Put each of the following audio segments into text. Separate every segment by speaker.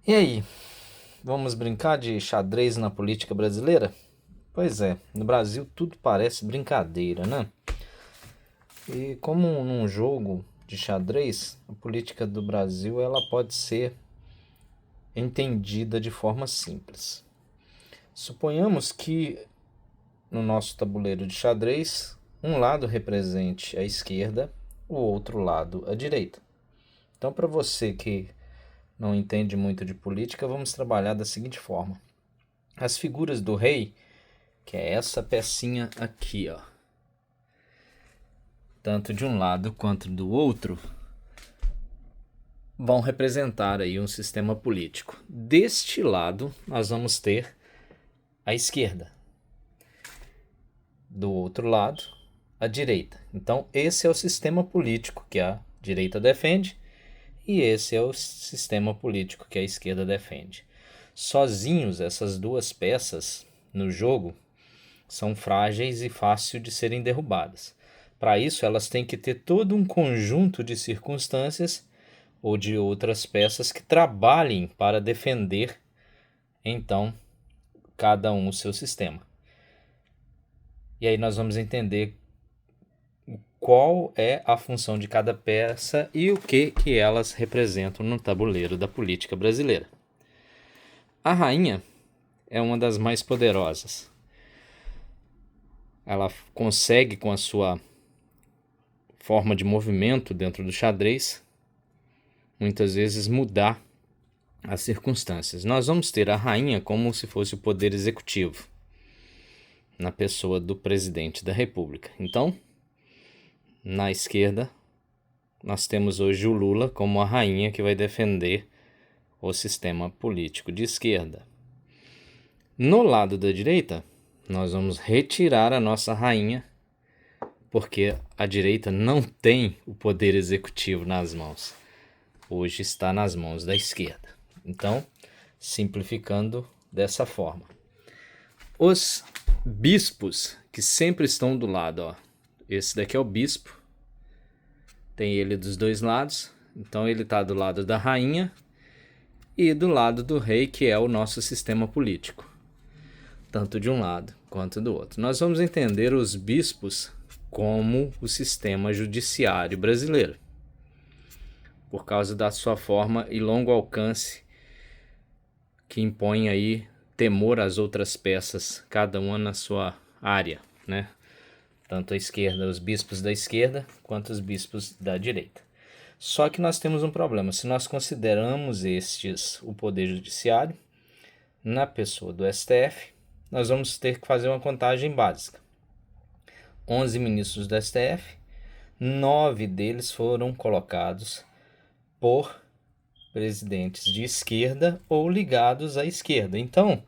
Speaker 1: E aí, vamos brincar de xadrez na política brasileira? Pois é, no Brasil tudo parece brincadeira, né? E como num jogo de xadrez, a política do Brasil ela pode ser entendida de forma simples. Suponhamos que no nosso tabuleiro de xadrez, um lado represente a esquerda, o outro lado a direita. Então, para você que não entende muito de política, vamos trabalhar da seguinte forma: as figuras do rei, que é essa pecinha aqui, ó, tanto de um lado quanto do outro, vão representar aí um sistema político. Deste lado, nós vamos ter a esquerda. Do outro lado, a direita. Então, esse é o sistema político que a direita defende e esse é o sistema político que a esquerda defende. Sozinhos, essas duas peças no jogo são frágeis e fáceis de serem derrubadas. Para isso, elas têm que ter todo um conjunto de circunstâncias ou de outras peças que trabalhem para defender, então, cada um o seu sistema. E aí nós vamos entender qual é a função de cada peça e o que elas representam no tabuleiro da política brasileira. A rainha é uma das mais poderosas. Ela consegue, com a sua forma de movimento dentro do xadrez, muitas vezes mudar as circunstâncias. Nós vamos ter a rainha como se fosse o poder executivo, na pessoa do presidente da República. Então, na esquerda, nós temos hoje o Lula como a rainha que vai defender o sistema político de esquerda. No lado da direita, nós vamos retirar a nossa rainha, porque a direita não tem o poder executivo nas mãos. Hoje está nas mãos da esquerda. Então, simplificando dessa forma. Os bispos que sempre estão do lado, ó. Esse daqui é o bispo. Tem ele dos dois lados. Então ele está do lado da rainha e do lado do rei, que é o nosso sistema político. Tanto de um lado quanto do outro. Nós vamos entender os bispos como o sistema judiciário brasileiro, por causa da sua forma e longo alcance que impõe aí temor às outras peças, cada uma na sua área, né? Tanto a esquerda, os bispos da esquerda, quanto os bispos da direita. Só que nós temos um problema. Se nós consideramos estes o poder judiciário, na pessoa do STF, nós vamos ter que fazer uma contagem básica. 11 ministros do STF, 9 deles foram colocados por presidentes de esquerda ou ligados à esquerda. Então,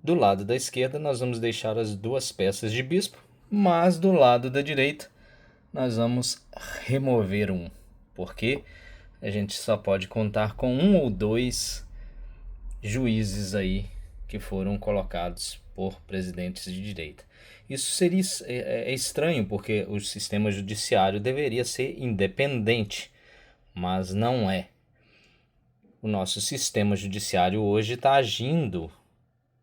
Speaker 1: do lado da esquerda, nós vamos deixar as duas peças de bispo, mas do lado da direita, nós vamos remover um, porque a gente só pode contar com um ou dois juízes aí que foram colocados por presidentes de direita. Isso seria estranho, porque o sistema judiciário deveria ser independente, mas não é. O nosso sistema judiciário hoje está agindo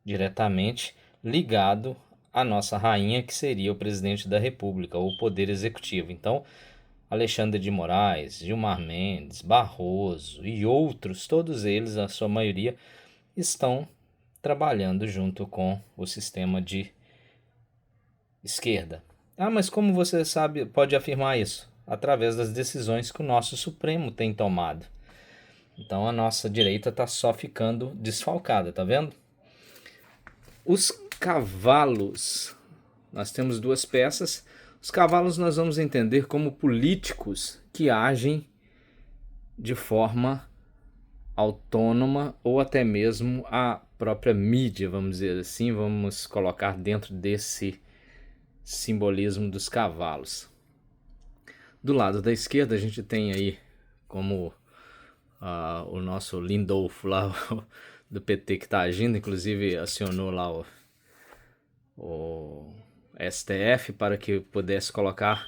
Speaker 1: diretamente ligado à nossa rainha, que seria o presidente da República, ou o poder executivo. Então, Alexandre de Moraes, Gilmar Mendes, Barroso e outros, todos eles, a sua maioria, estão trabalhando junto com o sistema de esquerda. Ah, mas como você sabe, pode afirmar isso? Através das decisões que o nosso Supremo tem tomado. Então a nossa direita está só ficando desfalcada, tá vendo? Os cavalos. Nós temos duas peças. Os cavalos nós vamos entender como políticos que agem de forma autônoma ou até mesmo a própria mídia, vamos dizer assim, vamos colocar dentro desse simbolismo dos cavalos. Do lado da esquerda a gente tem aí como o nosso Lindolfo lá do PT que está agindo, inclusive acionou lá o STF para que pudesse colocar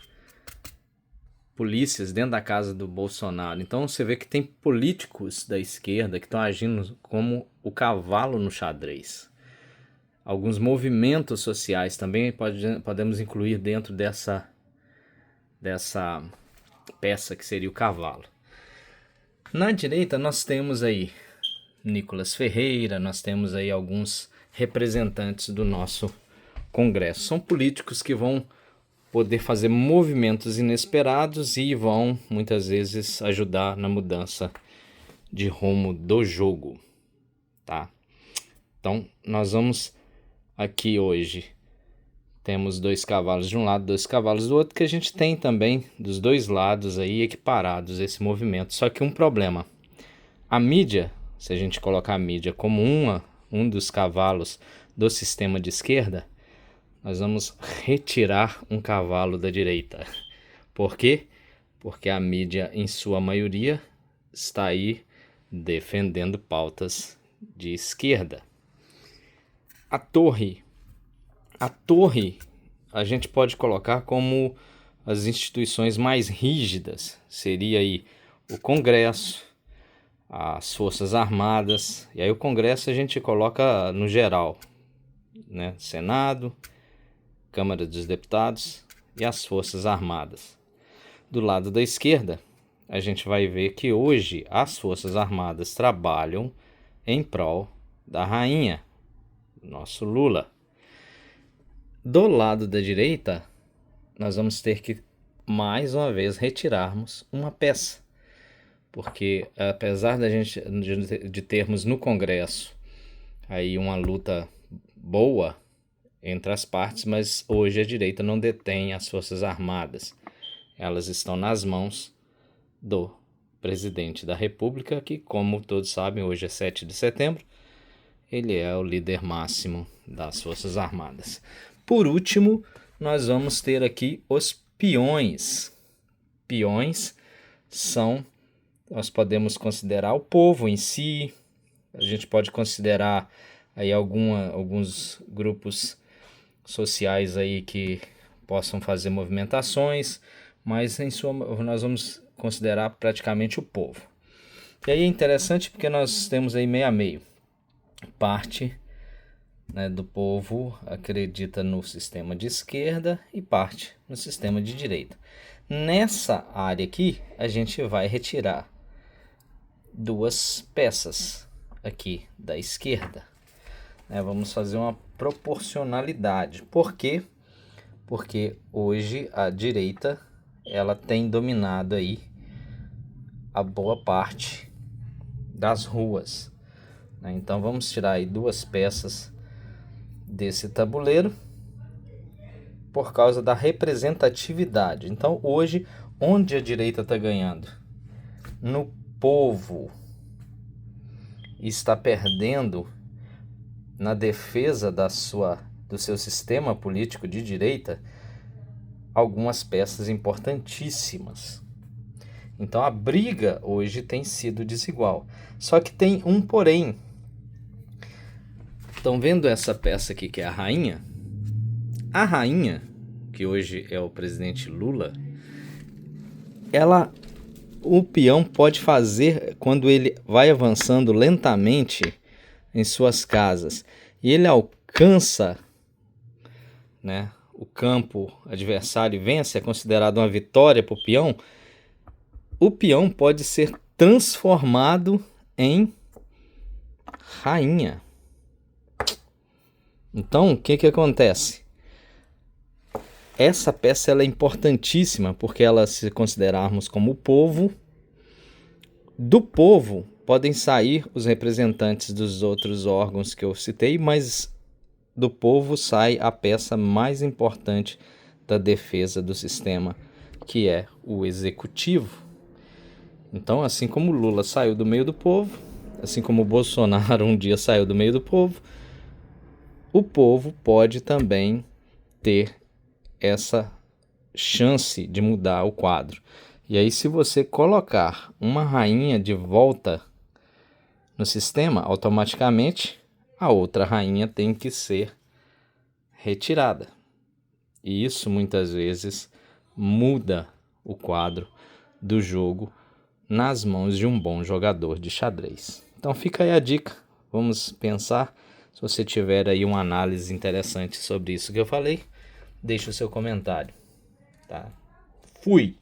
Speaker 1: polícias dentro da casa do Bolsonaro. Então você vê que tem políticos da esquerda que estão agindo como o cavalo no xadrez. Alguns movimentos sociais também podemos incluir dentro dessa peça que seria o cavalo. Na direita nós temos aí Nicolas Ferreira, nós temos aí alguns representantes do nosso Congresso. São políticos que vão poder fazer movimentos inesperados e vão muitas vezes ajudar na mudança de rumo do jogo, tá? Então nós vamos aqui hoje, temos 2 cavalos de um lado, 2 cavalos do outro, que a gente tem também dos 2 lados aí equiparados esse movimento. Só que um problema, a mídia, se a gente colocar a mídia como um dos cavalos do sistema de esquerda, nós vamos retirar um cavalo da direita. Por quê? Porque a mídia, em sua maioria, está aí defendendo pautas de esquerda. A torre a gente pode colocar como as instituições mais rígidas. Seria aí o Congresso, as Forças Armadas, e aí o Congresso a gente coloca no geral, né? Senado, Câmara dos Deputados e as Forças Armadas. Do lado da esquerda, a gente vai ver que hoje as Forças Armadas trabalham em prol da rainha, nosso Lula. Do lado da direita, nós vamos ter que, mais uma vez, retirarmos uma peça. Porque, apesar de termos no Congresso aí uma luta boa entre as partes, mas hoje a direita não detém as Forças Armadas. Elas estão nas mãos do presidente da República, que, como todos sabem, hoje é 7 de setembro, ele é o líder máximo das Forças Armadas. Por último, nós vamos ter aqui os peões. Peões nós podemos considerar o povo em si, a gente pode considerar aí alguns grupos sociais aí que possam fazer movimentações, mas nós vamos considerar praticamente o povo. E aí é interessante porque nós temos aí meio a meio. Parte, né, do povo acredita no sistema de esquerda e parte no sistema de direita. Nessa área aqui, a gente vai retirar 2 peças aqui da esquerda. Vamos fazer uma proporcionalidade. Por quê? Porque hoje a direita ela tem dominado aí a boa parte das ruas. Então vamos tirar aí 2 peças desse tabuleiro por causa da representatividade. Então hoje, onde a direita está ganhando? No povo. Está perdendo na defesa do seu sistema político de direita algumas peças importantíssimas. Então a briga hoje tem sido desigual. Só que tem um porém. Estão vendo essa peça aqui que é a rainha? A rainha, que hoje é o presidente Lula, o peão pode fazer quando ele vai avançando lentamente em suas casas e ele alcança, né, o campo adversário e vence, é considerado uma vitória para o peão pode ser transformado em rainha. Então, o que acontece? Essa peça ela é importantíssima porque ela, se considerarmos como o povo, do povo podem sair os representantes dos outros órgãos que eu citei, mas do povo sai a peça mais importante da defesa do sistema, que é o executivo. Então, assim como Lula saiu do meio do povo, assim como Bolsonaro um dia saiu do meio do povo, o povo pode também ter essa chance de mudar o quadro. E aí, se você colocar uma rainha de volta no sistema, automaticamente a outra rainha tem que ser retirada. E isso muitas vezes muda o quadro do jogo nas mãos de um bom jogador de xadrez. Então fica aí a dica, vamos pensar. Se você tiver aí uma análise interessante sobre isso que eu falei, deixe o seu comentário. Tá? Fui!